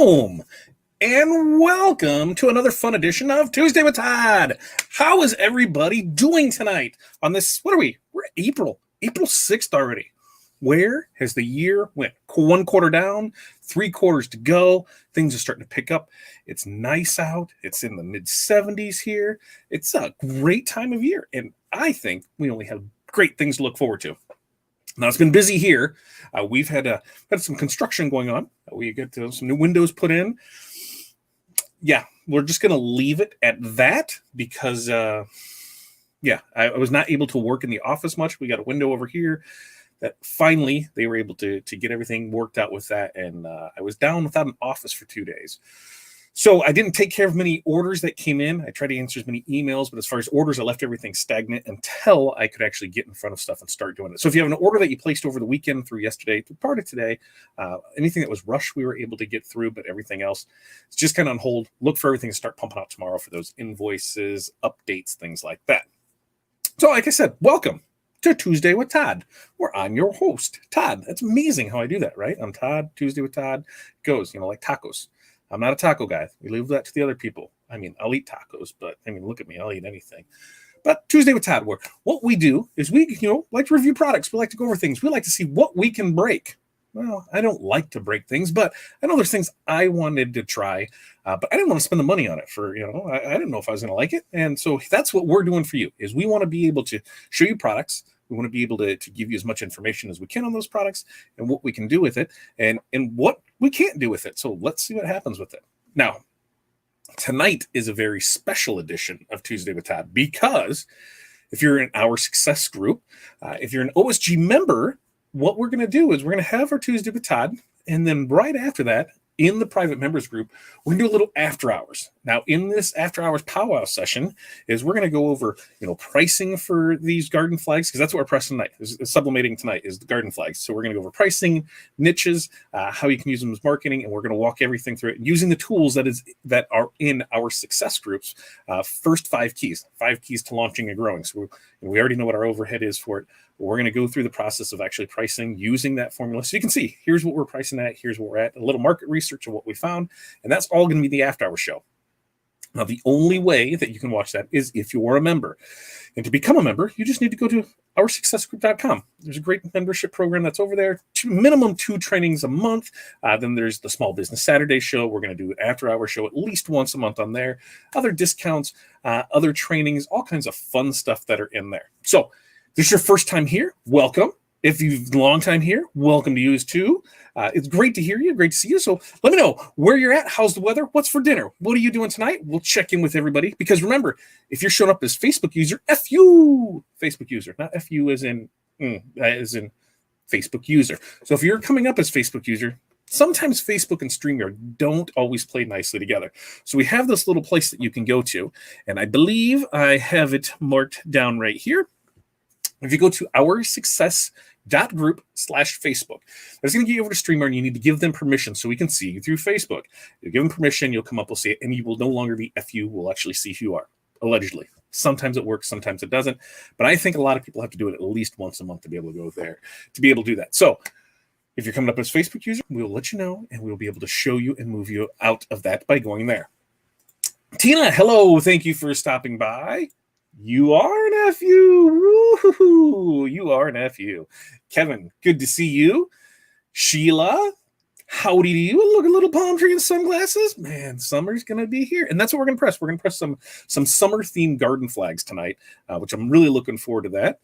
Shalom and welcome to another fun edition of Tuesday with Todd. How is everybody doing tonight on this? What are we? We're April 6th already. Where has the year went? 1 quarter down, 3 quarters to go. Things are starting to pick up. It's nice out. It's in the mid 70s here. It's a great time of year, and I think we only have great things to look forward to. Now, it's been busy here. We've had some construction going on. We get some new windows put in. Yeah, we're just going to leave it at that because, I was not able to work in the office much. We got a window over here that finally they were able to get everything worked out with that. And I was down without an office for 2 days. So I didn't take care of many orders that came in. I tried to answer as many emails, but as far as orders, I left everything stagnant until I could actually get in front of stuff and start doing it. So if you have an order that you placed over the weekend through yesterday, through part of today, anything that was rushed, we were able to get through, but everything else is just kind of on hold. Look for everything to start pumping out tomorrow for those invoices, updates, things like that. So like I said, welcome to Tuesday with Todd, where I'm your host, Todd. That's amazing how I do that, right? I'm Todd. Tuesday with Todd goes, like tacos. I'm not a taco guy. We leave that to the other people. I mean, I'll eat tacos, but look at me. I'll eat anything. But Tuesday with Todd, where what we do is we, like to review products. We like to go over things. We like to see what we can break. Well, I don't like to break things, but I know there's things I wanted to try, but I didn't want to spend the money on it for, I didn't know if I was going to like it. And so that's what we're doing for you is we want to be able to show you products. We want to be able to give you as much information as we can on those products and what we can do with it and what we can't do with it. So let's see what happens with it. Now, tonight is a very special edition of Tuesday with Todd because if you're in our success group, if you're an OSG member, what we're going to do is we're going to have our Tuesday with Todd. And then right after that, in the private members group, we're going to do a little after hours. Now, in this after hours powwow session is we're going to go over, pricing for these garden flags, because that's what we're pressing tonight. Is sublimating tonight is the garden flags. So we're going to go over pricing, niches, how you can use them as marketing, and we're going to walk everything through it using the tools that are in our success groups. First 5 keys to launching and growing. So we already know what our overhead is for it. We're going to go through the process of actually pricing using that formula. So you can see, here's what we're pricing at, here's what we're at, a little market research of what we found, and that's all going to be the after hour show. Now, the only way that you can watch that is if you are a member. And to become a member, you just need to go to OurSuccessGroup.com. There's a great membership program that's over there. Minimum 2 trainings a month. Then there's the Small Business Saturday show. We're going to do an after-hour show at least once a month on there. Other discounts, other trainings, all kinds of fun stuff that are in there. So if this is your first time here, welcome. If you've long time here, welcome to you too. It's great to hear you, great to see you. So let me know where you're at. How's the weather? What's for dinner? What are you doing tonight? We'll check in with everybody. Because remember, if you're showing up as Facebook user, FU, Facebook user, not FU as in Facebook user. So if you're coming up as Facebook user, sometimes Facebook and StreamYard don't always play nicely together. So we have this little place that you can go to. And I believe I have it marked down right here. If you go to OurSuccess.group/Facebook, that's going to get you over to StreamYard, and you need to give them permission so we can see you through Facebook. You give them permission, you'll come up, we'll see it, and you will no longer be FU. We'll actually see who you are, allegedly. Sometimes it works, sometimes it doesn't. But I think a lot of people have to do it at least once a month to be able to go there, to be able to do that. So if you're coming up as a Facebook user, we'll let you know, and we'll be able to show you and move you out of that by going there. Tina, hello. Thank you for stopping by. You are an FU. Woo-hoo-hoo. You are an FU. Kevin, good to see you. Sheila, howdy to you. Look, a little palm tree and sunglasses. Man, summer's going to be here. And that's what we're going to press. We're going to press some summer-themed garden flags tonight, which I'm really looking forward to that.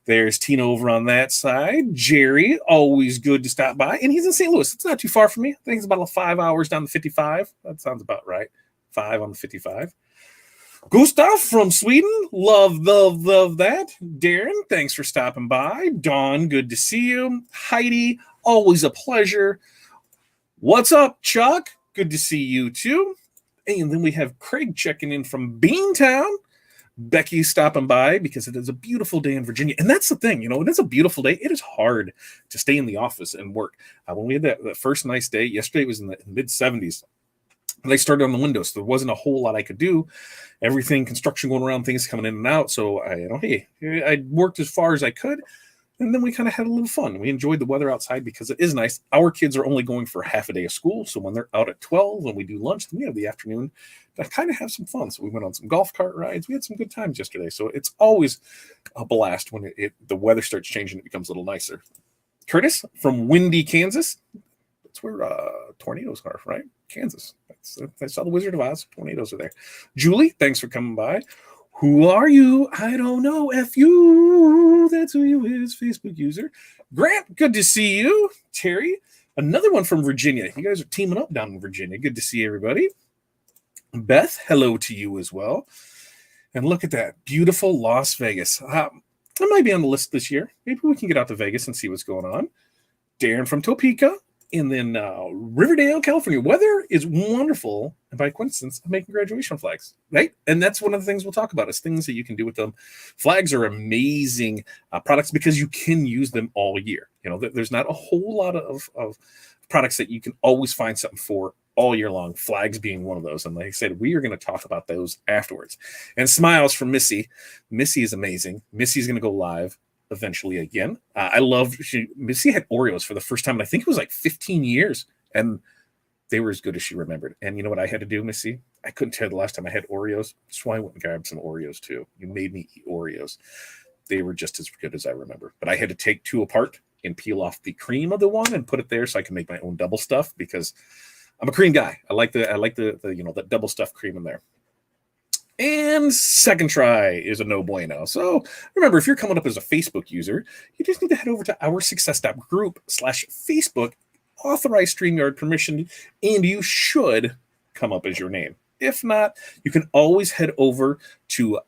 There's Tina over on that side. Jerry, always good to stop by. And he's in St. Louis. It's not too far from me. I think it's about 5 hours down the 55. That sounds about right. 5 on the 55. Gustav from Sweden, love that. Darren, thanks for stopping by. Dawn, good to see you. Heidi, always a pleasure. What's up, Chuck? Good to see you too. And then we have Craig checking in from Beantown. Becky stopping by because it is a beautiful day in Virginia. And that's the thing, it is a beautiful day. It is hard to stay in the office and work. When we had that first nice day, yesterday it was in the mid-70s. They started on the windows, so there wasn't a whole lot I could do. Everything, construction going around, things coming in and out. So I worked as far as I could. And then we kind of had a little fun. We enjoyed the weather outside because it is nice. Our kids are only going for half a day of school. So when they're out at 12, when we do lunch, then we have the afternoon to kind of have some fun. So we went on some golf cart rides. We had some good times yesterday. So it's always a blast when the weather starts changing. It becomes a little nicer. Curtis from windy Kansas. That's where tornadoes are, right? Kansas. I saw the Wizard of Oz. Tornadoes are there. Julie, thanks for coming by. Who are you? I don't know. F you. That's who you is. Facebook user. Grant, good to see you. Terry, another one from Virginia. You guys are teaming up down in Virginia. Good to see everybody. Beth, hello to you as well. And look at that. Beautiful Las Vegas. I might be on the list this year. Maybe we can get out to Vegas and see what's going on. Darren from Topeka. And then Riverdale, California. Weather is wonderful. And by coincidence, I'm making graduation flags, right? And that's one of the things we'll talk about is things that you can do with them. Flags are amazing products because you can use them all year. You know, there's not a whole lot of products that you can always find something for all year long. Flags being one of those. And like I said, we are going to talk about those afterwards. And smiles from Missy. Missy is amazing. Missy's going to go live eventually again. I love Missy had Oreos for the first time, and I think it was like 15 years, and they were as good as she remembered. And you know what I had to do, Missy? I couldn't tell you the last time I had Oreos, so I went and grabbed some Oreos too. You made me eat Oreos. They were just as good as I remember, but I had to take two apart and peel off the cream of the one and put it there so I can make my own double stuff because I'm a cream guy. I like the you know, the double stuff cream in there. And second try is a no bueno. So remember, if you're coming up as a Facebook user, you just need to head over to OurSuccess.group/Facebook, authorize StreamYard permission, and you should come up as your name. If not, you can always head over to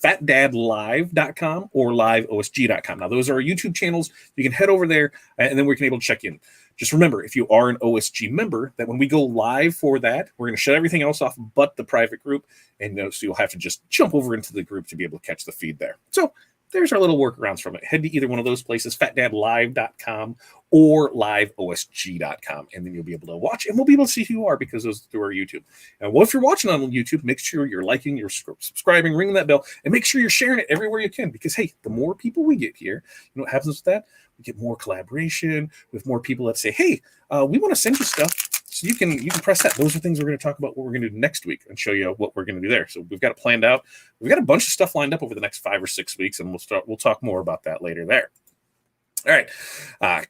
FatDadLive.com or LiveOSG.com. Now, those are our YouTube channels. You can head over there, and then we can able to check in. Just remember, if you are an OSG member, that when we go live for that, we're going to shut everything else off but the private group. And so you'll have to just jump over into the group to be able to catch the feed there. So there's our little workarounds from it. Head to either one of those places, FatDadLive.com or LiveOSG.com. And then you'll be able to watch, and we'll be able to see who you are because those through our YouTube. And well, if you're watching on YouTube, make sure you're liking, you're subscribing, ringing that bell, and make sure you're sharing it everywhere you can. Because, hey, the more people we get here, you know what happens with that? We get more collaboration with more people that say, hey, we want to send you stuff. So you can press that. Those are things we're going to talk about what we're going to do next week and show you what we're going to do there. So we've got it planned out. We've got a bunch of stuff lined up over the next 5 or 6 weeks, and we'll talk more about that later there. All right.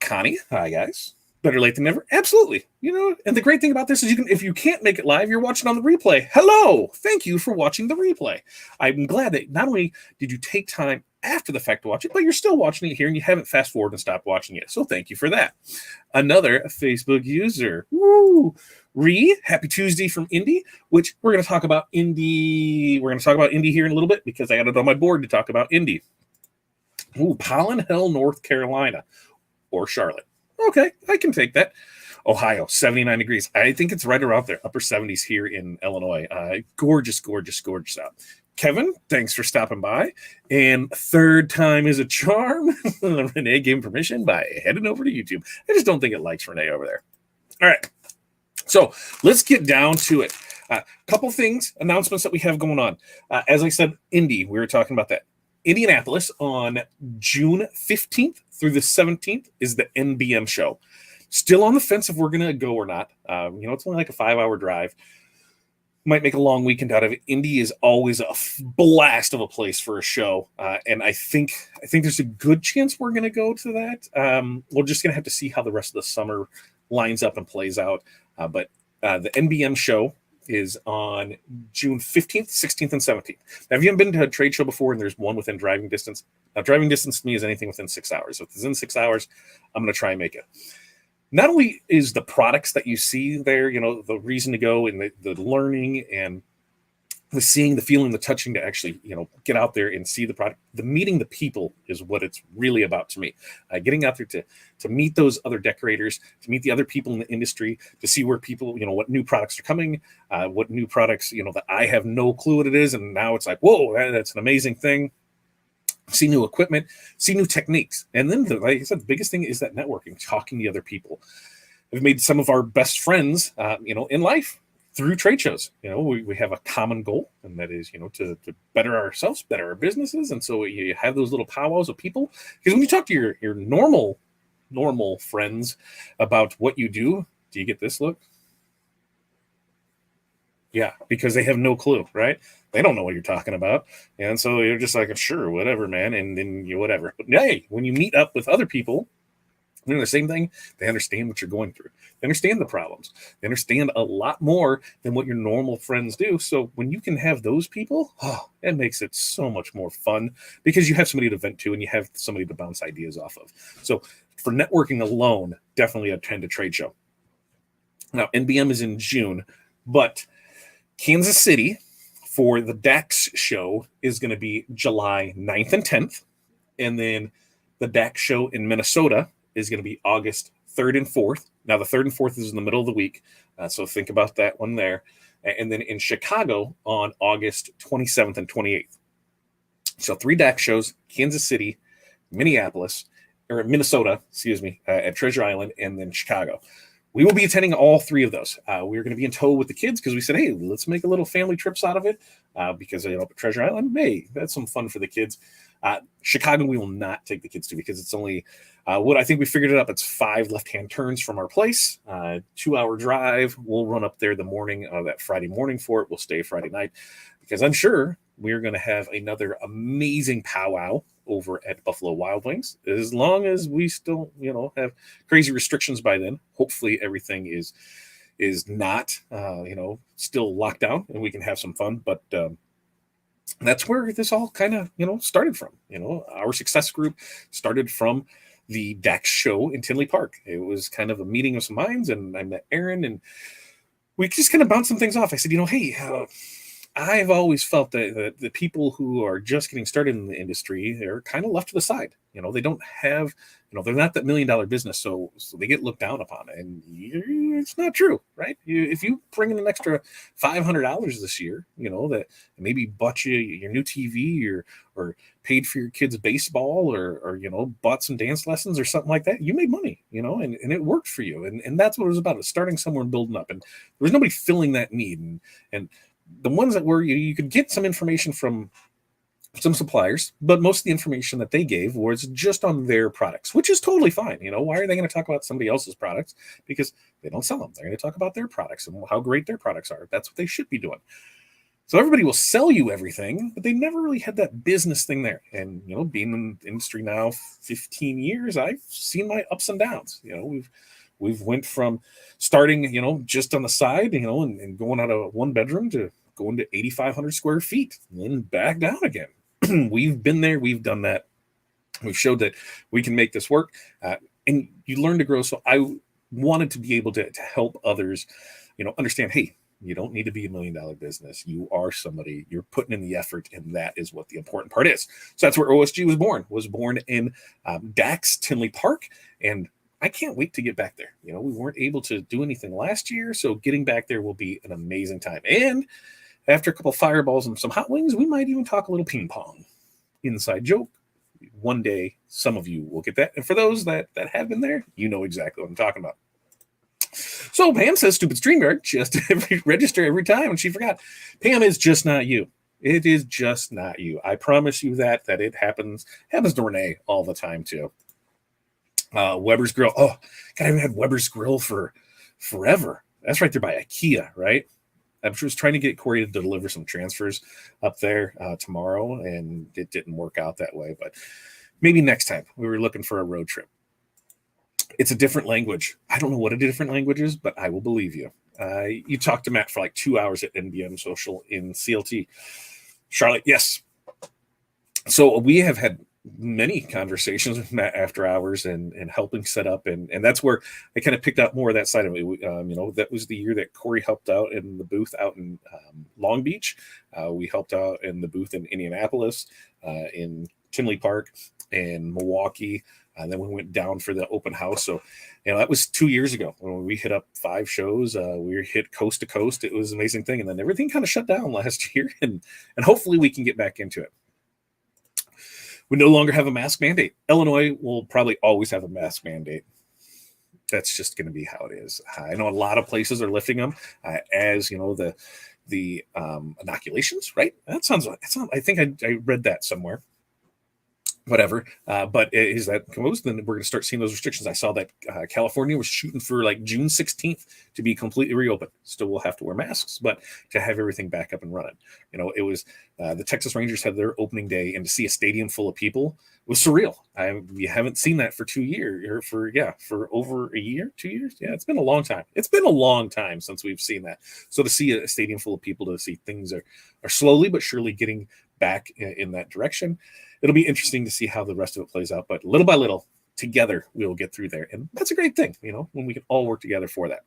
Connie, hi guys. Better late than never. Absolutely. You know, and the great thing about this is if you can't make it live, you're watching on the replay. Hello. Thank you for watching the replay. I'm glad that not only did you take time after the fact to watch it, but you're still watching it here and you haven't fast forwarded and stopped watching it. So thank you for that. Another Facebook user. Woo! Happy Tuesday from Indy, which we're going to talk about Indy. We're going to talk about Indy here in a little bit because I got it on my board to talk about Indy. Ooh, Pollen Hill, North Carolina, or Charlotte. Okay, I can take that. Ohio, 79 degrees. I think it's right around there, upper 70s here in Illinois. Gorgeous, gorgeous, gorgeous out. Kevin, thanks for stopping by. And third time is a charm. Renee gave him permission by heading over to YouTube. I just don't think it likes Renee over there. All right. So let's get down to it. Couple things, announcements that we have going on. As I said, Indy, we were talking about that. Indianapolis on June 15th through the 17th is the NBM show. Still on the fence if we're going to go or not. It's only like a 5-hour drive. Might make a long weekend out of it. Indy is always a blast of a place for a show, and I think there's a good chance we're going to go to that. We're just going to have to see how the rest of the summer lines up and plays out. But the NBM show is on June 15th, 16th, and 17th. Now, if you haven't been to a trade show before and there's one within driving distance, now driving distance to me is anything within 6 hours. So if it's in 6 hours, I'm going to try and make it. Not only is the products that you see there, the reason to go and the learning and the seeing, the feeling, the touching to actually, get out there and see the product, the meeting the people is what it's really about to me. Getting out there to meet those other decorators, to meet the other people in the industry, to see where people, what new products are coming, what new products, that I have no clue what it is. And now it's like, whoa, that's an amazing thing. See new equipment, see new techniques. And then, like I said, the biggest thing is that networking, talking to other people. We've made some of our best friends, in life through trade shows. We have a common goal, and that is, to better ourselves, better our businesses. And so you have those little powwows of people, because when you talk to your normal friends about what you do you get this look? Yeah, because they have no clue, right? They don't know what you're talking about. And so you're just like, sure, whatever, man. And then whatever. But hey, when you meet up with other people doing the same thing, they understand what you're going through. They understand the problems. They understand a lot more than what your normal friends do. So when you can have those people, it makes it so much more fun, because you have somebody to vent to and you have somebody to bounce ideas off of. So for networking alone, definitely attend a trade show. Now, NBM is in June, but Kansas City for the DAX show is going to be July 9th and 10th. And then the DAX show in Minnesota is going to be August 3rd and 4th. Now, the 3rd and 4th is in the middle of the week, so think about that one there. And then in Chicago on August 27th and 28th. So 3 DAX shows, Kansas City, Minneapolis, or Minnesota, at Treasure Island, and then Chicago. We will be attending all 3 of those. We're going to be in tow with the kids, because we said, hey, let's make a little family trips out of it, because Treasure Island, hey, that's some fun for the kids. Chicago, we will not take the kids to, because it's only what I think we figured it up. It's 5 left-hand turns from our place, 2-hour drive. We'll run up there the morning of that Friday morning for it. We'll stay Friday night, because I'm sure we're going to have another amazing powwow over at Buffalo Wild Wings, as long as we still, have crazy restrictions by then. Hopefully everything is not, still locked down, and we can have some fun. But that's where this all kind of, started from. Our success group started from the DAX show in Tinley Park. It was kind of a meeting of some minds, and I met Aaron, and we just kind of bounced some things off. I said, hey, I've always felt that the people who are just getting started in the industry are kind of left to the side. They don't have, they're not that $1 million business, so they get looked down upon. And it's not true, right? If you bring in an extra $500 this year, that maybe bought you your new TV, or paid for your kids' baseball, or bought some dance lessons or something like that, you made money, and it worked for you. And that's what it was about. It was starting somewhere and building up. And there was nobody filling that need. And the ones that were, you could get some information from some suppliers, but most of the information that they gave was just on their products, which is totally fine. Why are they going to talk about somebody else's products? Because they don't sell them. They're going to talk about their products and how great their products are. That's what they should be doing. So everybody will sell you everything, but they never really had that business thing there. And, being in the industry now 15 years, I've seen my ups and downs. We've went from starting, just on the side, and going out of 1 bedroom to going to 8,500 square feet, and then back down again. We've been there. We've done that. We've showed that we can make this work, and you learn to grow. So I wanted to be able to help others, understand, hey, you don't need to be $1 million business. You are somebody, you're putting in the effort, and that is what the important part is. So that's where OSG was born in DAX Tinley Park. And I can't wait to get back there. We weren't able to do anything last year, so getting back there will be an amazing time. And after a couple of fireballs and some hot wings, we might even talk a little ping pong. Inside joke. One day, some of you will get that. And for those that have been there, you know exactly what I'm talking about. So Pam says, stupid StreamYard, just register every time, and she forgot. Pam is just not you. It is just not you. I promise you that it happens. Happens to Renee all the time, too. Weber's Grill. Oh, God, I haven't had Weber's Grill for forever. That's right there by IKEA, right? I was trying to get Corey to deliver some transfers up there tomorrow, and it didn't work out that way. But maybe next time. We were looking for a road trip. It's a different language. I don't know what a different language is, but I will believe you. You talked to Matt for like 2 hours at NBM Social in CLT. Charlotte, yes. So we have had many conversations with Matt after hours and helping set up. And that's where I kind of picked up more of that side of it. That was the year that Corey helped out in the booth out in Long Beach. We helped out in the booth in Indianapolis, in Tinley Park, and Milwaukee. And then we went down for the open house. So, that was 2 years ago when we hit up 5 shows. We hit coast to coast. It was an amazing thing. And then everything kind of shut down last year. And hopefully we can get back into it. We no longer have a mask mandate. Illinois will probably always have a mask mandate. That's just going to be how it is. I know a lot of places are lifting them as the inoculations, right? That sounds. I think I read that somewhere. Whatever, but is that closed? Then we're going to start seeing those restrictions. I saw that California was shooting for like June 16th to be completely reopened. Still, we'll have to wear masks, but to have everything back up and running. It was the Texas Rangers had their opening day, and to see a stadium full of people was surreal. We haven't seen that for 2 years, or for over a year, 2 years. Yeah, it's been a long time. It's been a long time since we've seen that. So to see a stadium full of people, to see things are slowly but surely getting back in that direction. It'll be interesting to see how the rest of it plays out, but little by little, together, we'll get through there. And that's a great thing, when we can all work together for that.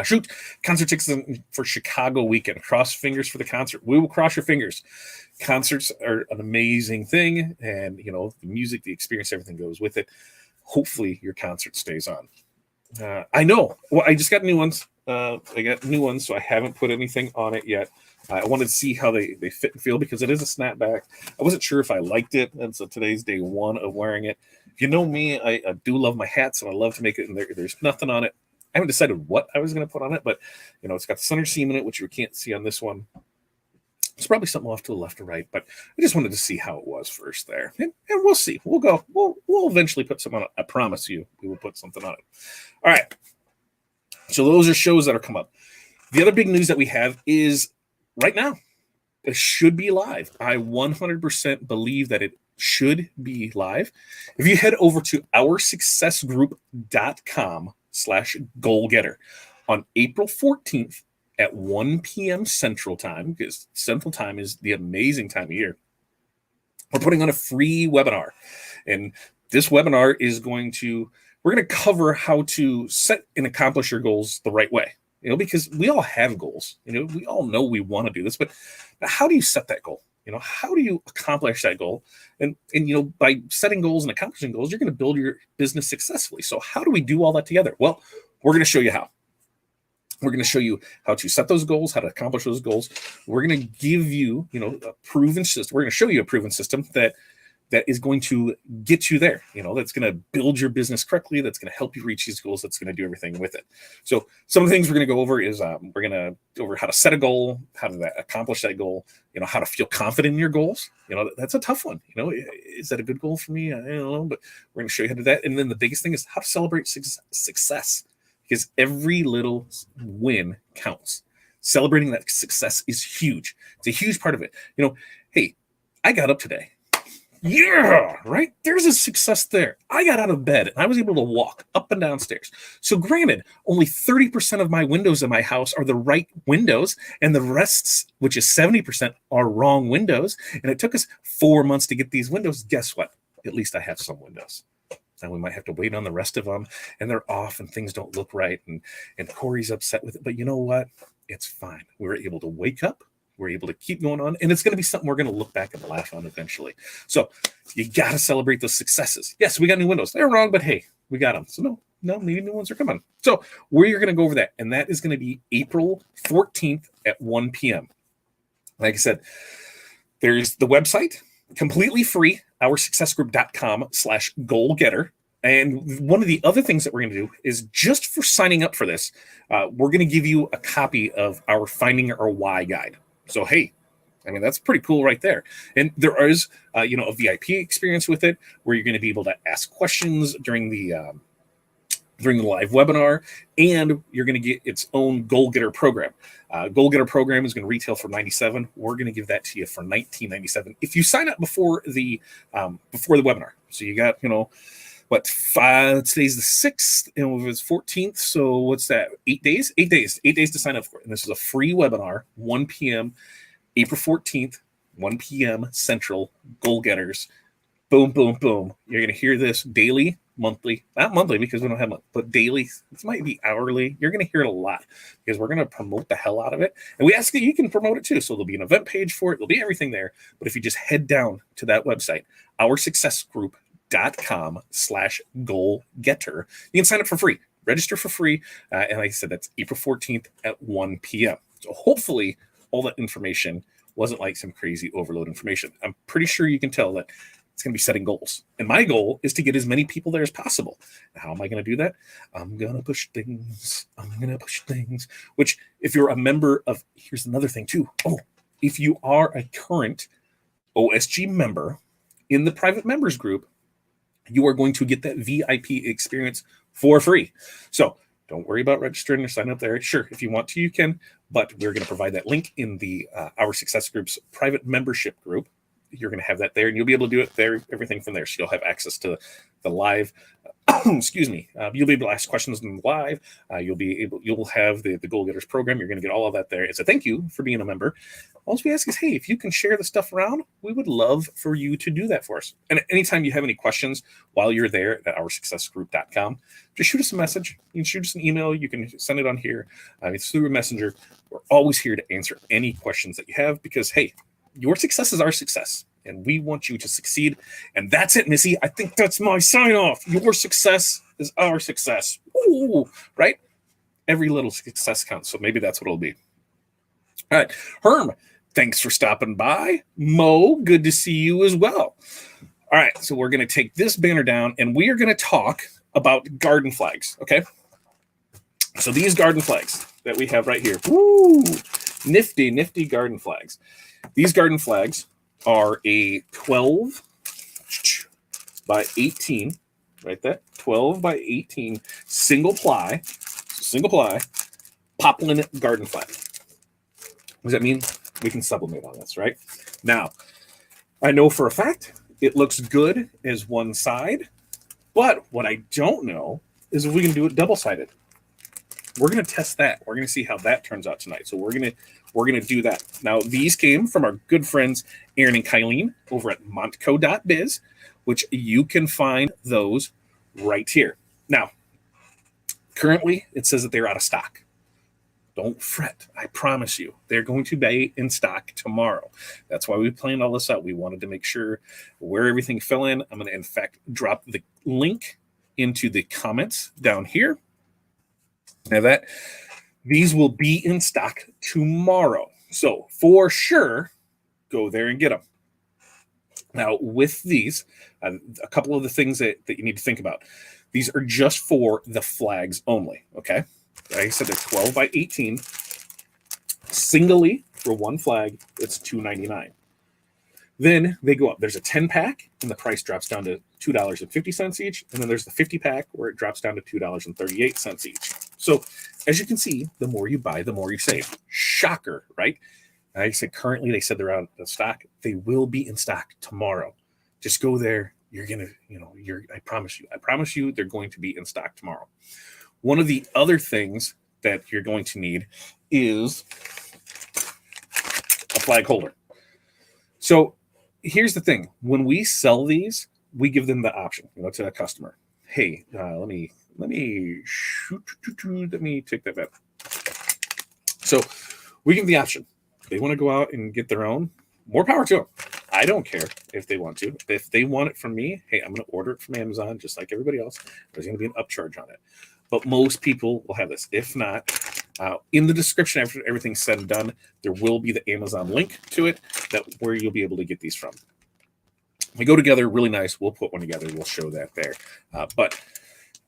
Shoot, concert tickets for Chicago weekend. Cross fingers for the concert. We will cross your fingers. Concerts are an amazing thing, and, the music, the experience, everything goes with it. Hopefully, your concert stays on. I know. Well, I just got new ones. I got new ones, so I haven't put anything on it yet. I wanted to see how they fit and feel, because it is a snapback. I wasn't sure if I liked it, and so today's day one of wearing it. If you know me, I do love my hats, and I love to make it, and there's nothing on it. I haven't decided what I was going to put on it, but, it's got the center seam in it, which you can't see on this one. It's probably something off to the left or right, but I just wanted to see how it was first there. And we'll see. We'll go. We'll eventually put something on it. I promise you we will put something on it. All right. So those are shows that are come up. The other big news that we have is right now, it should be live. I 100% believe that it should be live. If you head over to OurSuccessGroup.com/goalgetter on April 14th at 1 p.m. Central Time, because Central Time is the amazing time of year, we're putting on a free webinar. And this webinar is we're going to cover how to set and accomplish your goals the right way. Because we all have goals. We all know we want to do this, but how do you set that goal? How do you accomplish that goal? And by setting goals and accomplishing goals, you're going to build your business successfully. So how do we do all that together? Well, we're going to show you how. We're going to show you how to set those goals, how to accomplish those goals. We're going to give you, a proven system. We're going to show you a proven system that is going to get you there, that's going to build your business correctly, that's going to help you reach these goals, that's going to do everything with it. So some of the things we're going to go over is we're going to go over how to set a goal, how to accomplish that goal, how to feel confident in your goals. That's a tough one. Is that a good goal for me? I don't know, but we're going to show you how to do that. And then the biggest thing is how to celebrate success, because every little win counts. Celebrating that success is huge. It's a huge part of it. Hey, I got up today. Yeah, right? There's a success there. I got out of bed and I was able to walk up and down stairs. So granted, only 30% of my windows in my house are the right windows, and the rest, which is 70%, are wrong windows. And it took us 4 months to get these windows. Guess what? At least I have some windows. And we might have to wait on the rest of them, and they're off and things don't look right. And Corey's upset with it. But you know what? It's fine. We were able to wake up. We're able to keep going on, and it's going to be something we're going to look back and laugh on eventually. So you got to celebrate those successes. Yes, we got new windows. They're wrong, but hey, we got them. So no, maybe new ones are coming. So we're going to go over that, and that is going to be April 14th at 1 p.m. Like I said, there's the website, completely free, OurSuccessGroup.com/goalgetter. And one of the other things that we're going to do is, just for signing up for this, we're going to give you a copy of our Finding Our Why guide. So, hey, that's pretty cool right there. And there is, a VIP experience with it, where you're going to be able to ask questions during the live webinar, and you're going to get its own Goal Getter program. Goal Getter program is going to retail for $97. We're going to give that to you for $19.97 if you sign up before the webinar. So you got, today's the 6th, and it was 14th. So what's that? 8 days? 8 days. 8 days to sign up for it. And this is a free webinar, 1 p.m., April 14th, 1 p.m. Central, Goal Getters. Boom, boom, boom. You're going to hear this daily, monthly, not monthly because we don't have month, but daily. This might be hourly. You're going to hear it a lot because we're going to promote the hell out of it. And we ask that you can promote it too. So there'll be an event page for it. There'll be everything there. But if you just head down to that website, OurSuccessGroup.com/goalgetter, you can sign up for free, register for free. And like I said, that's April 14th at 1 p.m. So hopefully all that information wasn't like some crazy overload information. I'm pretty sure you can tell that it's going to be setting goals. And my goal is to get as many people there as possible. How am I going to do that? I'm going to push things. Which, if you're a member of, here's another thing too. Oh, if you are a current OSG member in the private members group, you are going to get that VIP experience for free. So don't worry about registering or signing up there. Sure, if you want to, you can, but we're going to provide that link in the Our Success Group's private membership group. You're going to have that there, and you'll be able to do it there, everything from there. So you'll have access to the live, excuse me, you'll be able to ask questions in live. You'll have the Goal Getters program. You're going to get all of that there. It's a thank you for being a member. All we ask is, hey, if you can share the stuff around, we would love for you to do that for us. And anytime you have any questions while you're there at OurSuccessGroup.com, just shoot us a message. You can shoot us an email. You can send it on here. It's through a messenger. We're always here to answer any questions that you have because, hey, your success is our success, and we want you to succeed. And that's it, Missy. I think that's my sign off. Your success is our success. Ooh, right? Every little success counts. So maybe that's what it'll be. All right. Herm, thanks for stopping by. Mo, good to see you as well. All right. So we're going to take this banner down, and we are going to talk about garden flags. Okay. So these garden flags that we have right here. Woo! Nifty, nifty garden flags. These garden flags are a 12 by 18, right there, 12 by 18 single ply poplin garden flag. What does that mean? We can sublimate on this, right? Now, I know for a fact it looks good as one side, but what I don't know is if we can do it double-sided. We're going to test that. We're going to see how that turns out tonight. So we're going to do that. Now, these came from our good friends Aaron and Kylene over at montco.biz, which you can find those right here. Now, currently, it says that they're out of stock. Don't fret. I promise you, they're going to be in stock tomorrow. That's why we planned all this out. We wanted to make sure where everything fell in. I'm going to, in fact, drop the link into the comments down here. Now that these will be in stock tomorrow. So for sure, go there and get them. Now with these, a couple of the things that you need to think about. These are just for the flags only, okay? Like I said, they're 12 by 18. Singly, for one flag, it's $2.99. Then they go up. There's a 10-pack, and the price drops down to $2.50 each. And then there's the 50-pack, where it drops down to $2.38 each. So, as you can see, the more you buy, the more you save. Shocker, right? Like I said, currently they said they're out of stock. They will be in stock tomorrow. Just go there. You're going to, I promise you, they're going to be in stock tomorrow. One of the other things that you're going to need is a flag holder. So, here's the thing. When we sell these, we give them the option, to the customer. Hey, let me take that back. So we give them the option. If they want to go out and get their own, more power to them. I don't care if they want to. If they want it from me, hey, I'm going to order it from Amazon just like everybody else. There's going to be an upcharge on it. But most people will have this. If not, in the description after everything's said and done, there will be the Amazon link to it where you'll be able to get these from. They go together really nice. We'll put one together. We'll show that there. But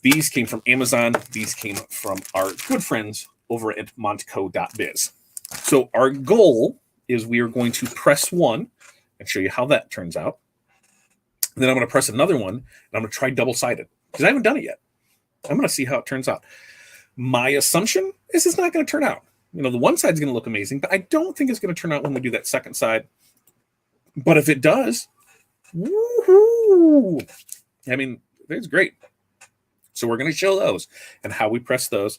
these came from Amazon. These came from our good friends over at montco.biz. So our goal is we are going to press one and show you how that turns out. And then I'm going to press another one, and I'm going to try double-sided because I haven't done it yet. I'm going to see how it turns out. My assumption is it's not going to turn out. The one side's going to look amazing, but I don't think it's going to turn out when we do that second side. But if it does, woohoo! I mean, it's great. So we're going to show those and how we press those.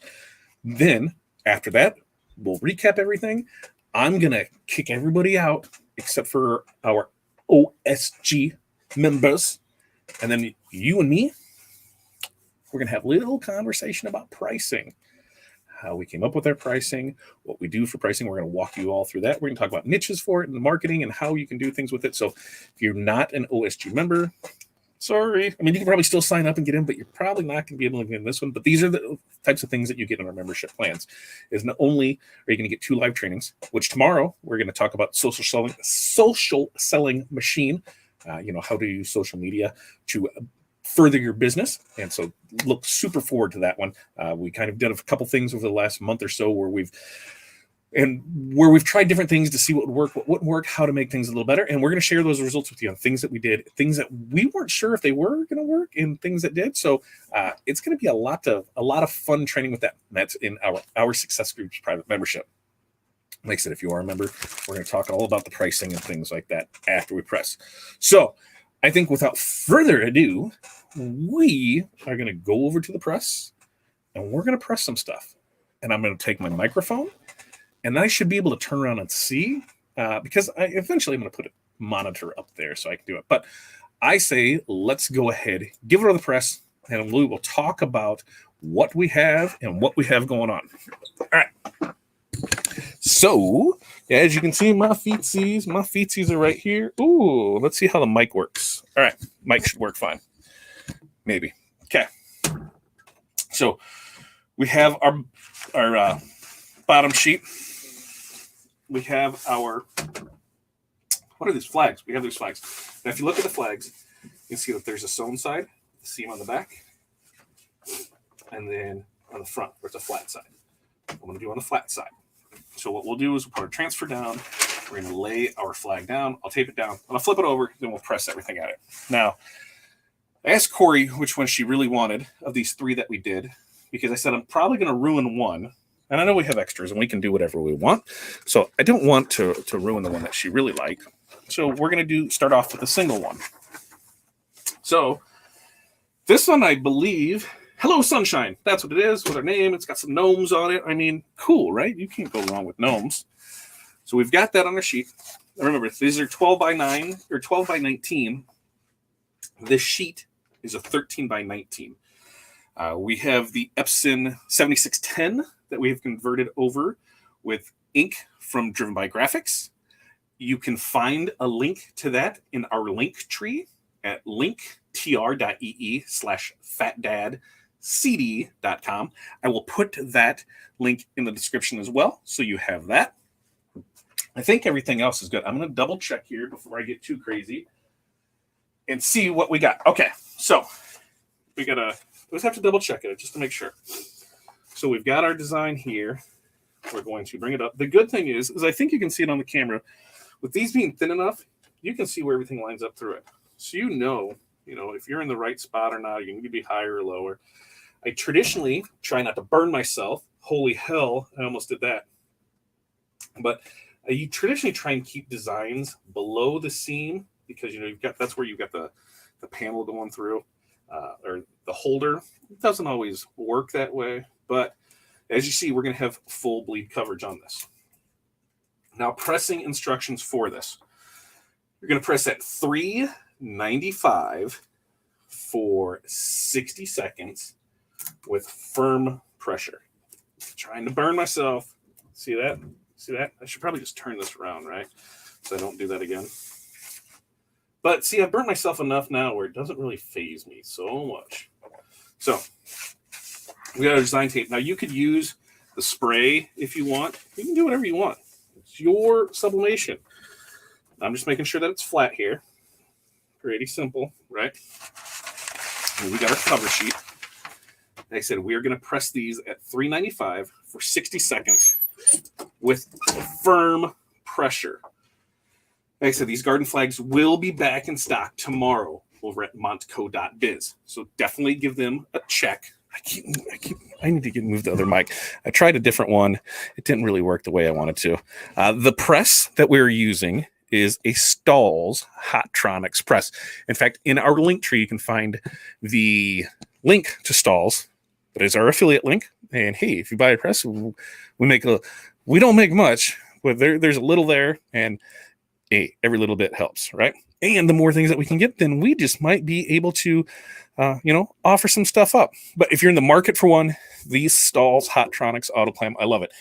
Then after that, we'll recap everything. I'm going to kick everybody out except for our OSG members. And then you and me, we're going to have a little conversation about pricing, how we came up with our pricing, what we do for pricing. We're going to walk you all through that. We're going to talk about niches for it and marketing and how you can do things with it. So if you're not an OSG member, sorry. I mean, you can probably still sign up and get in, but you're probably not going to be able to get in this one. But these are the types of things that you get in our membership plans. Is not only are you going to get 2 live trainings, which tomorrow we're going to talk about social selling machine. how to use social media to further your business. And so look super forward to that one. We kind of did a couple things over the last month or so where we've tried different things to see what would work, what wouldn't work, how to make things a little better. And we're going to share those results with you on things that we did, things that we weren't sure if they were going to work, and things that did. So it's going to be a lot of fun training with that. And that's in our Success Group's private membership. Like I said, if you are a member, we're going to talk all about the pricing and things like that after we press. So I think without further ado, we are going to go over to the press and we're going to press some stuff. And I'm going to take my microphone and I should be able to turn around and see because eventually I'm going to put a monitor up there so I can do it. But I say, let's go ahead, give it to the press, and we will talk about what we have and what we have going on. All right. So, as you can see, my feetsies are right here. Ooh, let's see how the mic works. All right, mic should work fine. Maybe. Okay. So, we have our bottom sheet. We have our, what are these flags? We have these flags. Now, if you look at the flags, you can see that there's a sewn side, the seam on the back, and then on the front, there's a flat side. I'm going to do on the flat side. So what we'll do is we'll put our transfer down. We're going to lay our flag down. I'll tape it down. I'll flip it over. Then we'll press everything at it. Now, I asked Corey which one she really wanted of these three that we did, because I said I'm probably going to ruin one. And I know we have extras and we can do whatever we want. So I don't want to ruin the one that she really liked. So we're going to start off with a single one. So this one, I believe, Hello Sunshine. That's what it is with our name. It's got some gnomes on it. I mean, cool, right? You can't go wrong with gnomes. So we've got that on our sheet. Remember, these are 12 by 9 or 12 by 19. This sheet is a 13 by 19. We have the Epson 7610 that we have converted over with ink from Driven by Graphics. You can find a link to that in our LinkTree at linktr.ee/FatDadcd.com. I will put that link in the description as well, so you have that. I think everything else is good. I'm going to double check here before I get too crazy and see what we got. Okay, so we just have to double check it just to make sure. So we've got our design here. We're going to bring it up. The good thing is I think you can see it on the camera. With these being thin enough, you can see where everything lines up through it. So you know, if you're in the right spot or not, you need to be higher or lower. I traditionally try not to burn myself. Holy hell, I almost did that. But you traditionally try and keep designs below the seam because, that's where you've got the panel going through or the holder. It doesn't always work that way. But as you see, we're going to have full bleed coverage on this. Now, pressing instructions for this. You're going to press at 395 for 60 seconds with firm pressure. Trying to burn myself. See that? See that? I should probably just turn this around, right? So I don't do that again. But see, I've burnt myself enough now where it doesn't really faze me so much. So we got our design tape. Now you could use the spray if you want. You can do whatever you want. It's your sublimation. I'm just making sure that it's flat here. Pretty simple, right? And we got our cover sheet. Like I said, we are going to press these at 395 for 60 seconds with firm pressure. Like I said, these garden flags will be back in stock tomorrow over at montco.biz. So definitely give them a check. I need to move the other mic. I tried a different one. It didn't really work the way I wanted to. The press that we're using is a Stahls Hottronics press. In fact, in our link tree, you can find the link to Stahls. That is our affiliate link. And hey, if you buy a press, we don't make much, but there's a little there, and hey, every little bit helps, right? And the more things that we can get, then we just might be able to, offer some stuff up. But if you're in the market for one, these Stahls Hottronics Autoclam, I love it.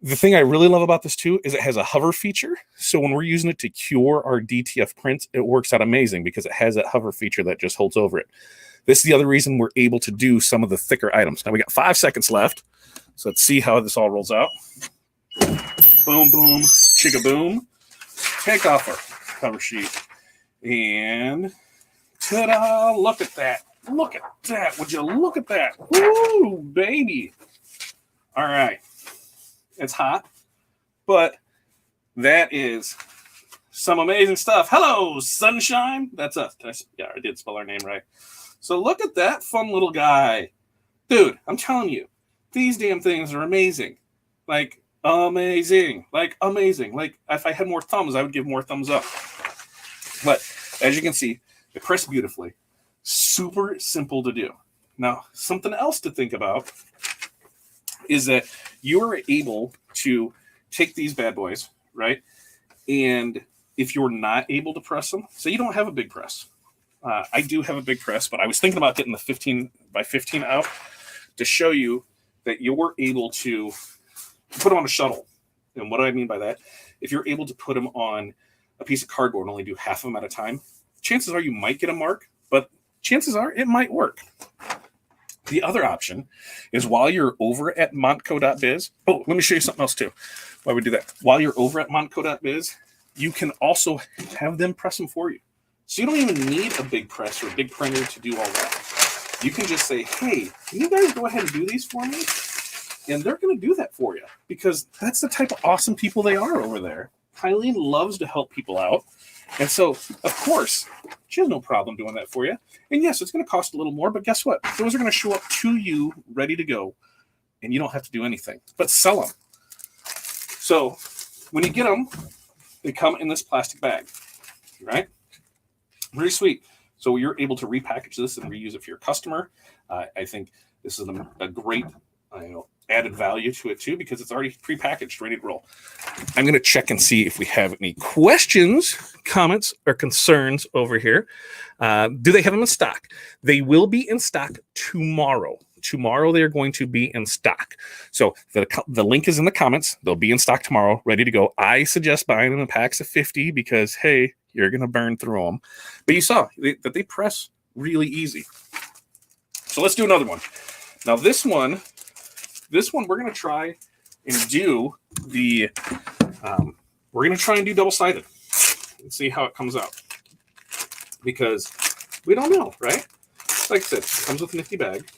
The thing I really love about this too is it has a hover feature. So when we're using it to cure our DTF prints, it works out amazing because it has that hover feature that just holds over it. This is the other reason we're able to do some of the thicker items. Now we got 5 seconds left. So let's see how this all rolls out. Boom, boom, chicka boom. Take off our cover sheet. And ta-da, look at that. Look at that. Would you look at that? Woo, baby. All right. It's hot, but that is some amazing stuff. Hello, sunshine. That's us. Yeah, I did spell our name right. So look at that fun little guy. Dude, I'm telling you, these damn things are amazing. Like, amazing. Like, amazing. Like, if I had more thumbs, I would give more thumbs up. But as you can see, they press beautifully. Super simple to do. Now, something else to think about is that you are able to take these bad boys, right? And if you're not able to press them, so you don't have a big press. I do have a big press, but I was thinking about getting the 15 by 15 out to show you that you're able to put them on a shuttle. And what do I mean by that? If you're able to put them on a piece of cardboard and only do half of them at a time, chances are you might get a mark, but chances are it might work. The other option is while you're over at montco.biz. Oh, let me show you something else too. Why we do that? While you're over at montco.biz, you can also have them press them for you. So you don't even need a big press or a big printer to do all that. You can just say, hey, can you guys go ahead and do these for me? And they're going to do that for you because that's the type of awesome people they are over there. Kylie loves to help people out. And so, of course, she has no problem doing that for you. And yes, it's going to cost a little more, but guess what? Those are going to show up to you ready to go, and you don't have to do anything but sell them. So when you get them, they come in this plastic bag, right? Very sweet. So you're able to repackage this and reuse it for your customer. I think this is a great added value to it too, because it's already prepackaged, ready to roll. I'm going to check and see if we have any questions, comments, or concerns over here. Do they have them in stock? They will be in stock tomorrow. Tomorrow they are going to be in stock. So the link is in the comments. They'll be in stock tomorrow, ready to go. I suggest buying them in packs of 50 because, hey, you're going to burn through them. But you saw that they press really easy. So let's do another one. Now this one we're going to try and do we're going to try and do double-sided and see how it comes out. Because we don't know, right? Like I said, it comes with a nifty bag.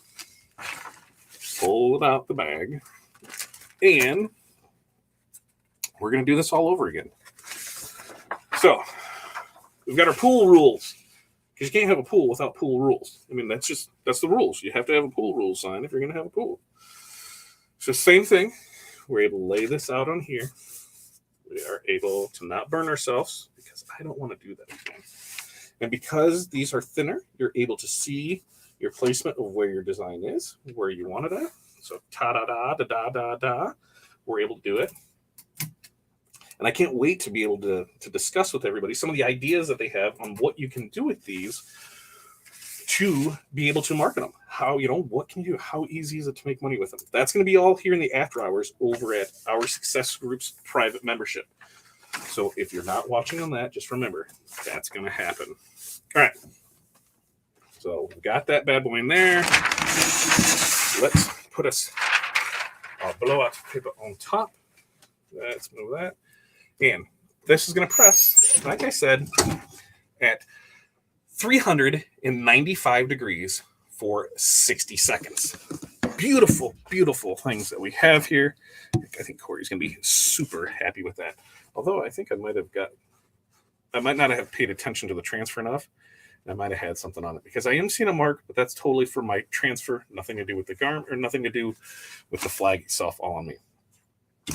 Pull it out the bag. And we're going to do this all over again. So, we've got our pool rules. Because you can't have a pool without pool rules. I mean, that's the rules. You have to have a pool rule sign if you're going to have a pool. So same thing. We're able to lay this out on here. We are able to not burn ourselves because I don't want to do that again. And because these are thinner, you're able to see your placement of where your design is, where you want it at. So ta-da-da-da-da-da-da. We're able to do it. And I can't wait to be able to discuss with everybody some of the ideas that they have on what you can do with these to be able to market them. How, what can you do? How easy is it to make money with them? That's going to be all here in the after hours over at our Success Group's private membership. So if you're not watching on that, just remember, that's going to happen. All right. So we got that bad boy in there. Let's put a blowout paper on top. Let's move that. And this is going to press, like I said, at 395 degrees for 60 seconds. Beautiful, beautiful things that we have here. I think Corey's going to be super happy with that. Although I think I might not have paid attention to the transfer enough. I might have had something on it because I am seeing a mark, but that's totally for my transfer. Nothing to do with the garment or nothing to do with the flag itself, all on me.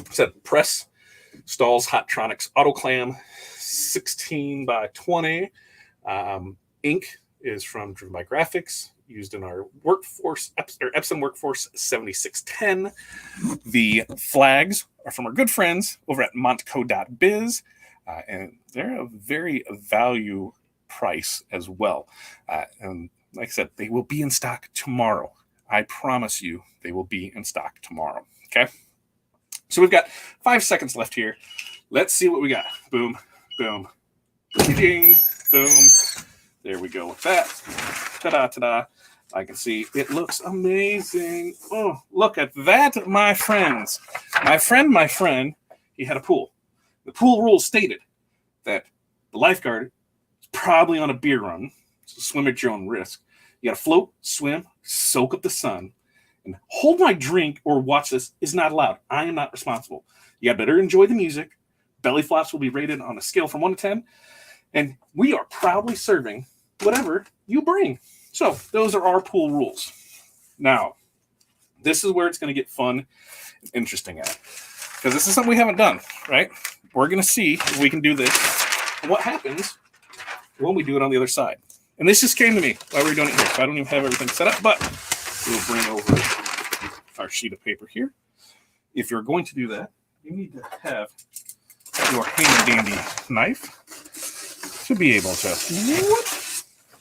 Said press, Stahl's Hottronics Auto Clam, 16 by 20. Ink is from Driven by Graphics, used in our Epson Workforce 7610. The flags are from our good friends over at montco.biz, and they're a very value price as well. And like I said, they will be in stock tomorrow. I promise you they will be in stock tomorrow. Okay? So we've got 5 seconds left here. Let's see what we got. Boom, boom, ding, boom. There we go with that. Ta-da, ta-da. I can see it looks amazing. Oh, look at that, my friends. My friend, he had a pool. The pool rules stated that the lifeguard is probably on a beer run, so swim at your own risk. You got to float, swim, soak up the sun, and hold my drink or watch this is not allowed. I am not responsible. You better enjoy the music. Belly flops will be rated on a scale from 1 to 10. And we are proudly serving whatever you bring. So those are our pool rules. Now, this is where it's going to get fun and interesting at. Because this is something we haven't done, right? We're going to see if we can do this and what happens when we do it on the other side. And this just came to me while we were doing it here. So I don't even have everything set up, but we'll bring over our sheet of paper here. If you're going to do that, you need to have your handy-dandy knife to be able to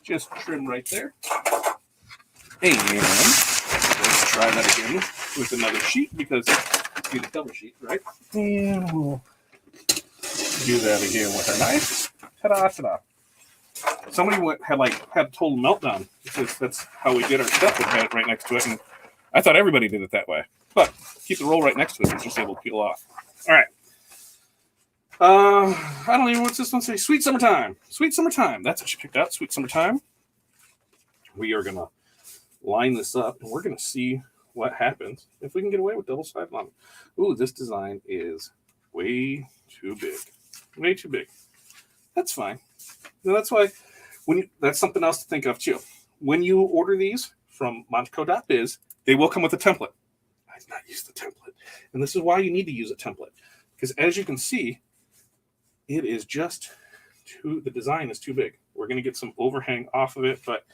just trim right there. And let's try that again with another sheet because it's the cover sheet, right? And we'll do that again with our knife. Ta-da, ta-da. Somebody had a total meltdown because that's how we did our stuff. We had it right next to it, and I thought everybody did it that way. But keep the roll right next to it; it's just able to peel off. All right. I don't even know what's this one say. Sweet summertime. Sweet summertime. That's what she picked out. Sweet summertime. We are gonna line this up, and we're gonna see what happens if we can get away with double-sided line. Ooh, this design is way too big. Way too big. That's fine. Now, that's why that's something else to think of too. When you order these from Montco.biz, they will come with a template. I've not used the template. And this is why you need to use a template. Because as you can see, it is just the design is too big. We're going to get some overhang off of it, but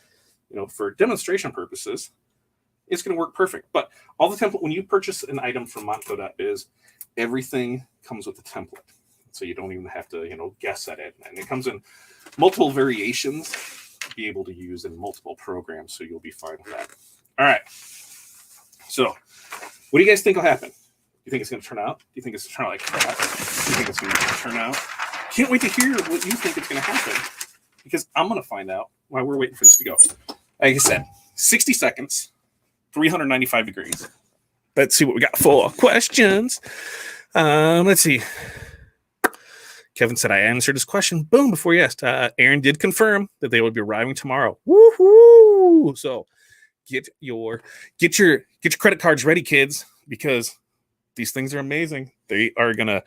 for demonstration purposes, it's going to work perfect. But all the template, when you purchase an item from Montco.biz, everything comes with a template. So you don't even have to, guess at it. And it comes in multiple variations to be able to use in multiple programs. So you'll be fine with that. All right. So what do you guys think will happen? Do you think it's going to turn out? Do you think it's going to turn out like that? Do you think it's going to turn out? Can't wait to hear what you think it's going to happen because I'm going to find out while we're waiting for this to go. Like I said, 60 seconds, 395 degrees. Let's see what we got for questions. Let's see. Kevin said, I answered his question. Boom, before you asked. Aaron did confirm that they would be arriving tomorrow. Woohoo! So get your credit cards ready, kids, because these things are amazing. They are going to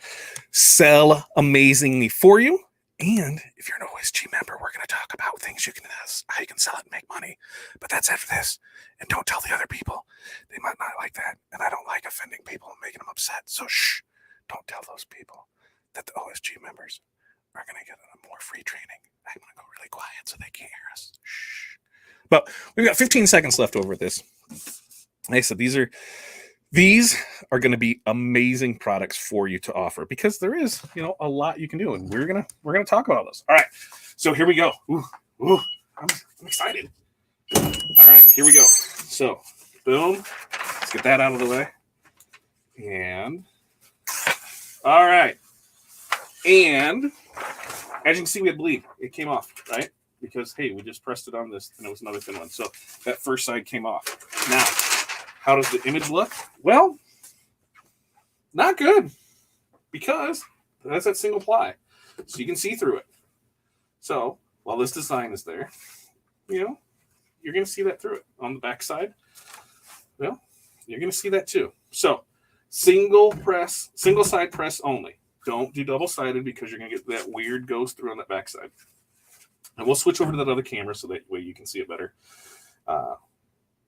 sell amazingly for you. And if you're an OSG member, we're going to talk about things you can how you can sell it and make money. But that's after this. And don't tell the other people. They might not like that. And I don't like offending people and making them upset. So shh, don't tell those people that the OSG members are going to get more free training. I'm going to go really quiet so they can't hear us. Shh. But we've got 15 seconds left over this. Like I said, these are going to be amazing products for you to offer because there is, a lot you can do, and we're gonna talk about all those. All right, so here we go. Ooh, I'm excited. All right, here we go. So, boom, let's get that out of the way. And all right, and as you can see, we had bleed. It came off, right? Because hey, we just pressed it on this, and it was another thin one. So that first side came off. Now, how does the image look? Well, not good because that's that single ply. So you can see through it. So while this design is there, you're going to see that through it on the back side. Well, you're going to see that too. So single side press only. Don't do double-sided because you're going to get that weird goes through on that back side. And we'll switch over to that other camera so that way you can see it better.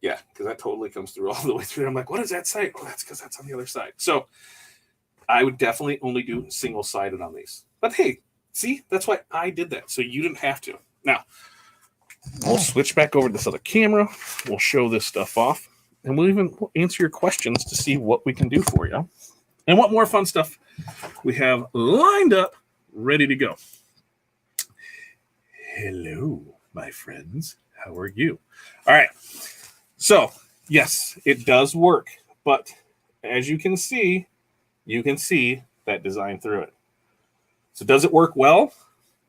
Yeah, because that totally comes through all the way through. I'm like, what does that say? Oh, that's because that's on the other side. So I would definitely only do single-sided on these. But hey, see, that's why I did that. So you didn't have to. Now, we'll switch back over to this other camera. We'll show this stuff off. And we'll answer your questions to see what we can do for you. And what more fun stuff we have lined up, ready to go. Hello, my friends. How are you? All right. So, yes, it does work, but as you can see that design through it. So does it work well?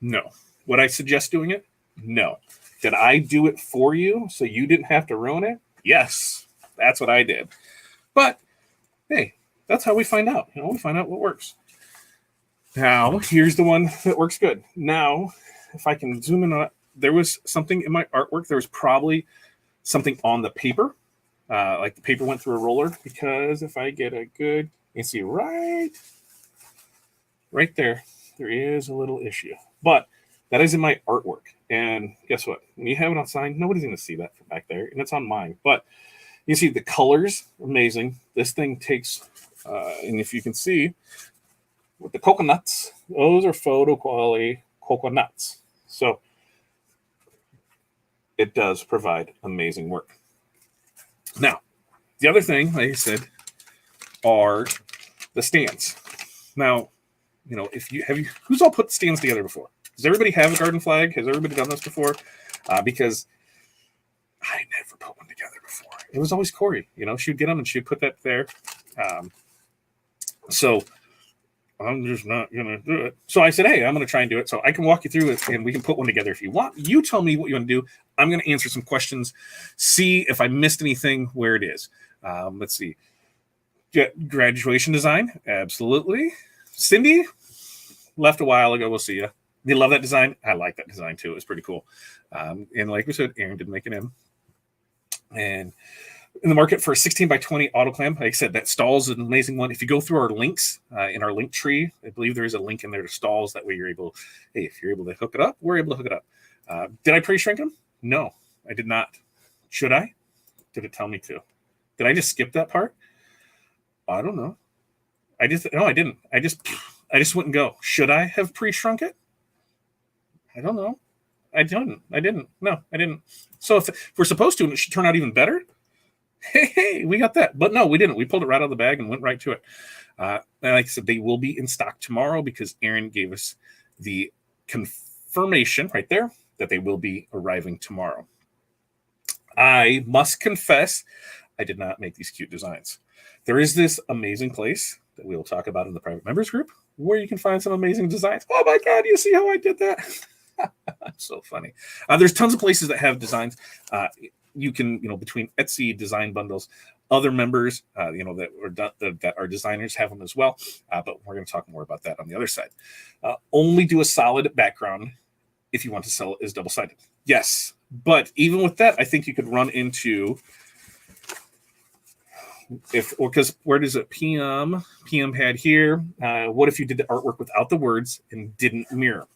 No. Would I suggest doing it? No. Did I do it for you so you didn't have to ruin it? Yes, that's what I did. But, hey, that's how we find out. We find out what works. Now, here's the one that works good. Now, if I can zoom in on it, there was something in my artwork. There was probably something on the paper. Like the paper went through a roller, because if I get a good, you can see right there is a little issue. But that is in my artwork. And guess what? When you have it on sign, nobody's going to see that from back there. And it's on mine. But you see the colors, amazing. This thing takes, and if you can see, with the coconuts, those are photo quality coconuts. So it does provide amazing work. Now, the other thing, like I said, are the stands. Now, you know, who's all put stands together before? Does everybody have a garden flag? Has everybody done this before? Because I never put one together before. It was always Corey. You know, she'd get them and she'd put that there. So I'm just not going to do it. So I said, hey, I'm going to try and do it. So I can walk you through it and we can put one together if you want. You tell me what you want to do. I'm going to answer some questions, see if I missed anything where it is. Let's see. Graduation design. Absolutely. Cindy left a while ago. We'll see you. You love that design? I like that design too. It was pretty cool. And like we said, Aaron did make it in. And in the market for a 16 by 20 autoclam, like I said, that stalls is an amazing one. If you go through our links in our link tree, I believe there is a link in there to stalls. That way you're able, hey, if you're able to hook it up, we're able to hook it up. Did I pre-shrink them? No, I did not. Should I? Did it tell me to? Did I just skip that part? I don't know. No, I didn't. I just wouldn't go. Should I have pre-shrunk it? I don't know. I didn't. No, I didn't. So if we're supposed to, and it should turn out even better, hey, we got that. But no, we didn't. We pulled it right out of the bag and went right to it. And like I said, they will be in stock tomorrow because Aaron gave us the confirmation right there that they will be arriving tomorrow. I must confess, I did not make these cute designs. There is this amazing place that we will talk about in the private members group where you can find some amazing designs. Oh my God, you see how I did that? So funny. There's tons of places that have designs. You can, between Etsy design bundles, other members, that are designers have them as well. But we're going to talk more about that on the other side. Only do a solid background if you want to sell it as double-sided. Yes, but even with that, I think you could run into because where does it PM had here? What if you did the artwork without the words and didn't mirror?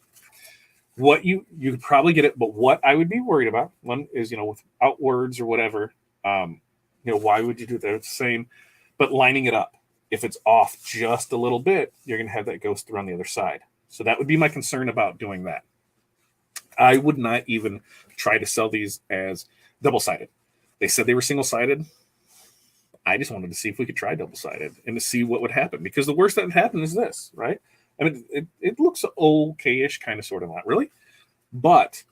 What you could probably get it, but what I would be worried about, one is, without words or whatever, why would you do that? It's the same, but lining it up. If it's off just a little bit, you're going to have that ghost through on the other side. So that would be my concern about doing that. I would not even try to sell these as double-sided. They said they were single-sided. I just wanted to see if we could try double-sided and to see what would happen, because the worst that would happen is this, right? I mean, it looks okay-ish, kind of, sort of, not really. But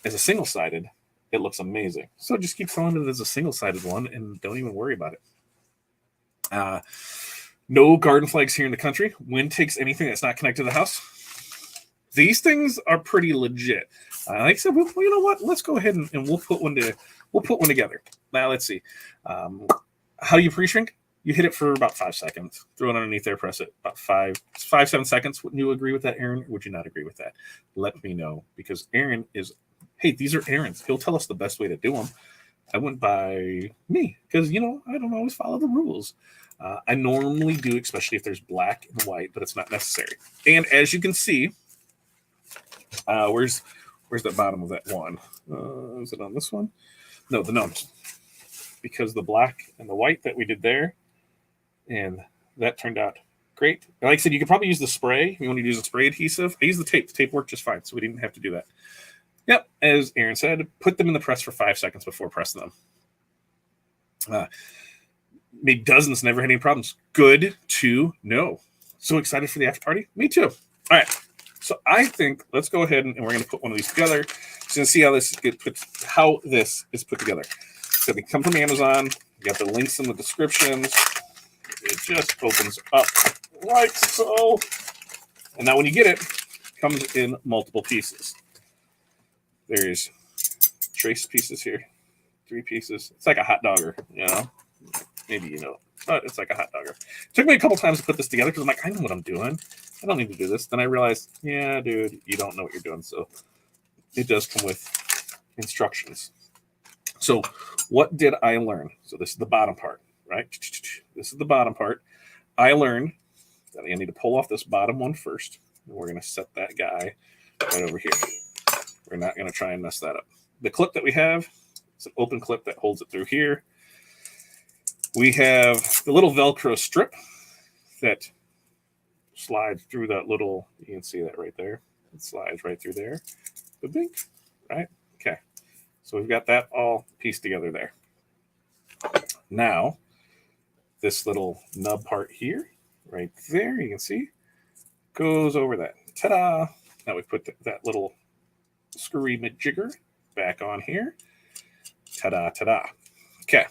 as a single-sided, it looks amazing. So just keep selling it as a single-sided one and don't even worry about it. No garden flags here in the country. Wind takes anything that's not connected to the house. These things are pretty legit. Like I said, well, you know what? Let's go ahead and we'll put one together. Now, let's see. How do you pre-shrink? You hit it for about 5 seconds. Throw it underneath there, press it. About 7 seconds. Wouldn't you agree with that, Aaron? Or would you not agree with that? Let me know, because Aaron is, hey, these are Aaron's. He'll tell us the best way to do them. I went by me because, I don't always follow the rules. I normally do, especially if there's black and white, but it's not necessary. And as you can see, where's the bottom of that one? Is it on this one? No, the gnomes. Because the black and the white that we did there, and that turned out great. And like I said, you could probably use the spray. If you want to use the spray adhesive, I use the tape. The tape worked just fine, so we didn't have to do that. Yep, as Aaron said, put them in the press for 5 seconds before pressing them. Made dozens, never had any problems. Good to know. So excited for the after party? Me too. All right, so I think let's go ahead and we're going to put one of these together. So see how this is put together. So they come from Amazon. You got the links in the descriptions. It just opens up like so. And now when you get it, it comes in multiple pieces. There's trace pieces here. 3 pieces. It's like a hot dogger, Maybe but it's like a hot dogger. It took me a couple times to put this together because I'm like, I know what I'm doing. I don't need to do this. Then I realized, yeah, dude, you don't know what you're doing. So it does come with instructions. So what did I learn? So this is the bottom part, right? This is the bottom part. I learned that I need to pull off this bottom one first. And we're going to set that guy right over here. We're not going to try and mess that up. The clip that we have is an open clip that holds it through here. We have the little Velcro strip that slides through that little, you can see that right there. It slides right through there. Bing, right? Okay. So we've got that all pieced together there. Now, this little nub part here, right there, you can see, goes over that. Ta-da! Now we put that little screwy jigger back on here. Ta-da, ta-da. Okay.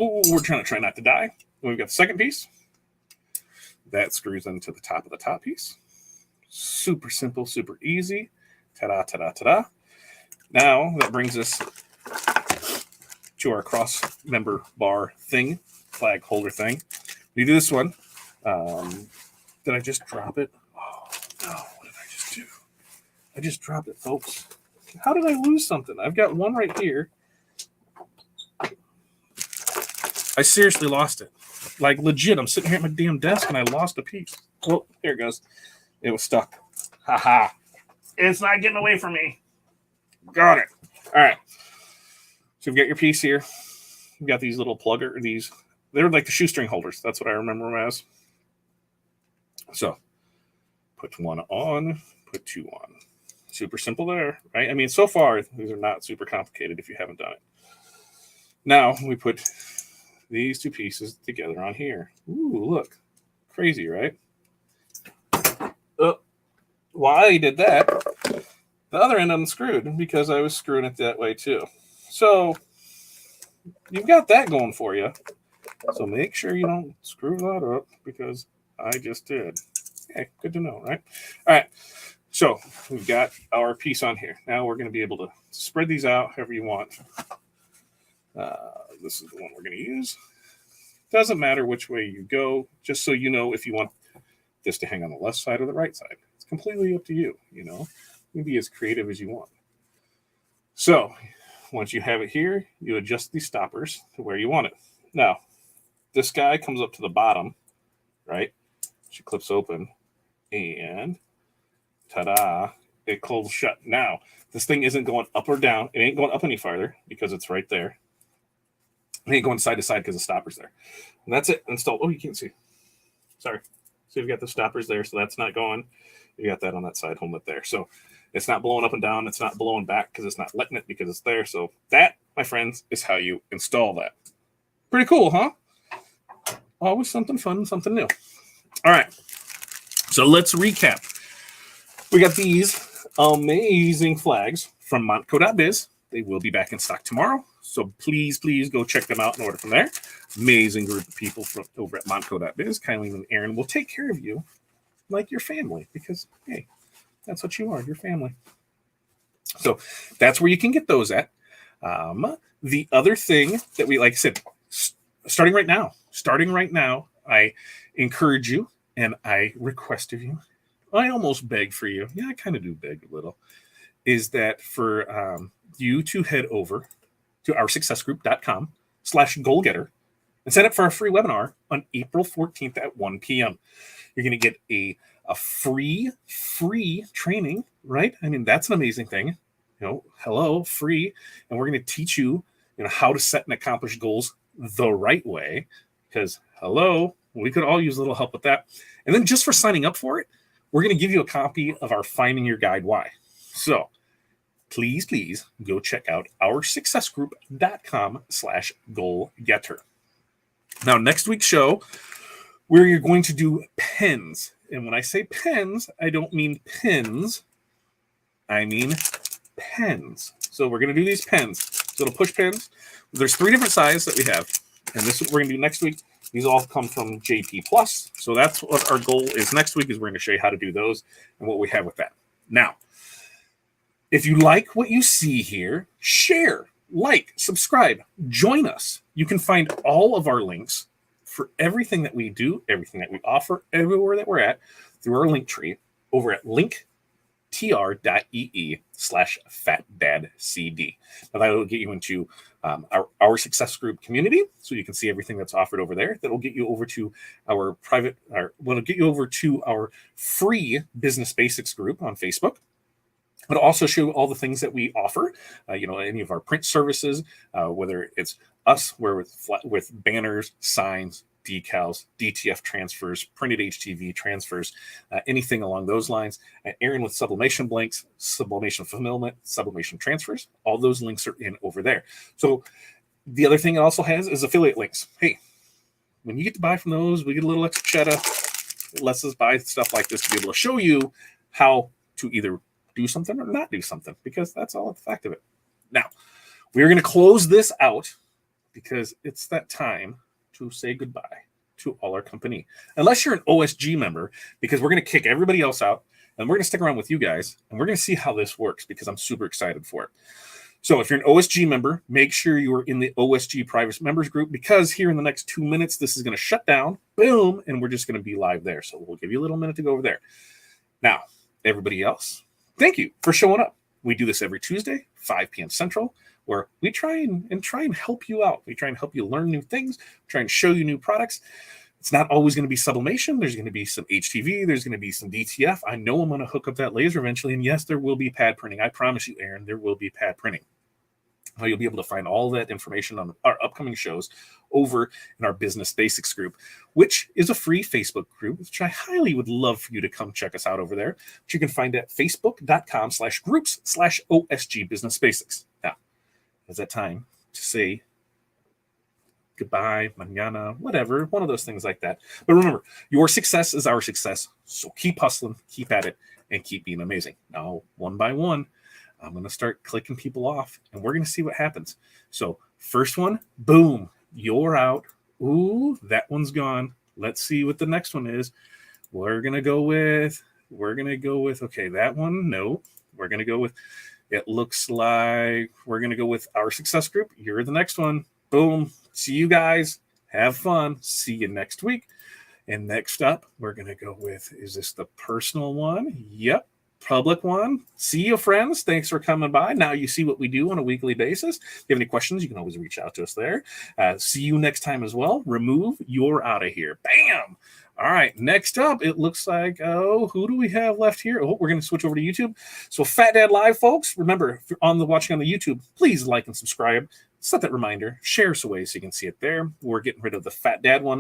Ooh, we're trying to try not to die. We've got the second piece. That screws into the top of the top piece. Super simple, super easy. Ta-da, ta-da, ta-da. Now that brings us to our cross member bar thing, flag holder thing. We do this one. Did I just drop it? Oh, no. What did I just do? I just dropped it, folks. How did I lose something? I've got one right here. I seriously lost it. Like, legit, I'm sitting here at my damn desk and I lost a piece. Oh, there it goes. It was stuck. Haha. It's not getting away from me. Got it. All right. So you've got your piece here. You've got these little plugger, they're like the shoestring holders. That's what I remember them as. So put one on, put two on. Super simple there, right? I mean, so far, these are not super complicated if you haven't done it. Now we put these two pieces together on here. Ooh, look. Crazy, right? While I did that, the other end unscrewed because I was screwing it that way too. So you've got that going for you. So make sure you don't screw that up because I just did. Okay, good to know, right? All right. So we've got our piece on here. Now we're going to be able to spread these out however you want. This is the one we're going to use. Doesn't matter which way you go, just so you know if you want this to hang on the left side or the right side. It's completely up to you, you know. You can be as creative as you want. So once you have it here, you adjust these stoppers to where you want it. Now, this guy comes up to the bottom, right? She clips open, and ta-da, it closes shut. Now, this thing isn't going up or down. It ain't going up any farther because it's right there. It ain't going side to side because the stopper's there. And that's it. Installed. Oh, you can't see. Sorry. So you've got the stoppers there, so that's not going. You got that on that side homelet there. So it's not blowing up and down. It's not blowing back because it's not letting it because it's there. So that, my friends, is how you install that. Pretty cool, huh? Always something fun, something new. All right. So let's recap. We got these amazing flags from Montco.biz. They will be back in stock tomorrow. So please, please go check them out and order from there. Amazing group of people from over at Montco.biz. Kylie and Aaron will take care of you like your family because, hey, that's what you are, your family. So that's where you can get those at. The other thing that we, like I said, starting right now, I encourage you and I request of you, I almost beg for you. Yeah, I kind of do beg a little. Is that for you to head over to oursuccessgroup.com/goalgetter and sign up for our free webinar on April 14th at 1 p.m. You're going to get a free training, right? I mean, that's an amazing thing. You know, hello, free. And we're going to teach you, how to set and accomplish goals the right way. Because, hello, we could all use a little help with that. And then just for signing up for it, we're going to give you a copy of our Finding Your Guide Why. So please, please go check out oursuccessgroup.com/goalgetter. Now, next week's show, we're going to do pens. And when I say pens, I don't mean pins. I mean pens. So we're going to do these pens. So little push pens. There's 3 different sizes that we have. And this is what we're going to do next week. These all come from JP Plus. So that's what our goal is next week, is we're going to show you how to do those and what we have with that. Now, if you like what you see here, share, like, subscribe, join us. You can find all of our links for everything that we do, everything that we offer, everywhere that we're at, through our link tree over at LinkTree LinkTree.ee/FatDadcd. Now that will get you into our success group community, so you can see everything that's offered over there. That will get you over to our our free Business Basics group on Facebook. But also show all the things that we offer, any of our print services, whether it's us, where with banners, signs, decals, DTF transfers, printed HTV transfers, anything along those lines. Aaron with sublimation blanks, sublimation fulfillment, sublimation transfers. All those links are in over there. So the other thing it also has is affiliate links. Hey, when you get to buy from those, we get a little extra cheddar. It lets us buy stuff like this to be able to show you how to either do something or not do something, because that's all the fact of it. Now, we're going to close this out because it's that time to say goodbye to all our company. Unless you're an OSG member, because we're going to kick everybody else out and we're going to stick around with you guys and we're going to see how this works, because I'm super excited for it. So if you're an OSG member, make sure you are in the OSG private members group, because here in the next 2 minutes, this is going to shut down, boom, and we're just going to be live there. So we'll give you a little minute to go over there. Now, everybody else, thank you for showing up. We do this every Tuesday, 5 p.m. Central, where we try and help you out. We try and help you learn new things, try and show you new products. It's not always going to be sublimation. There's going to be some HTV. There's going to be some DTF. I know I'm going to hook up that laser eventually. And yes, there will be pad printing. I promise you, Aaron, there will be pad printing. Well, you'll be able to find all that information on our upcoming shows over in our Business Basics group, which is a free Facebook group, which I highly would love for you to come check us out over there, which you can find at facebook.com/groups/OSG Business Basics. Now, is that time to say goodbye, mañana, whatever, one of those things like that. But remember, your success is our success. So keep hustling, keep at it, and keep being amazing. Now, one by one, I'm going to start clicking people off, and we're going to see what happens. So first one, boom, you're out. Ooh, that one's gone. Let's see what the next one is. We're going to go with, okay, that one, no. We're going to go with, it looks like we're going to go with our success group. You're the next one. Boom. See you guys. Have fun. See you next week. And next up, we're going to go with, is this the personal one? Yep. Public one. See you, friends. Thanks for coming by. Now you see what we do on a weekly basis. If you have any questions, you can always reach out to us there. See you next time as well. Remove, you're out of here. Bam. All right. Next up, it looks like, who do we have left here? Oh, we're going to switch over to YouTube. So Fat Dad Live, folks. Remember, if you're watching on the YouTube, please like and subscribe. Set that reminder. Share so you can see it there. We're getting rid of the Fat Dad one.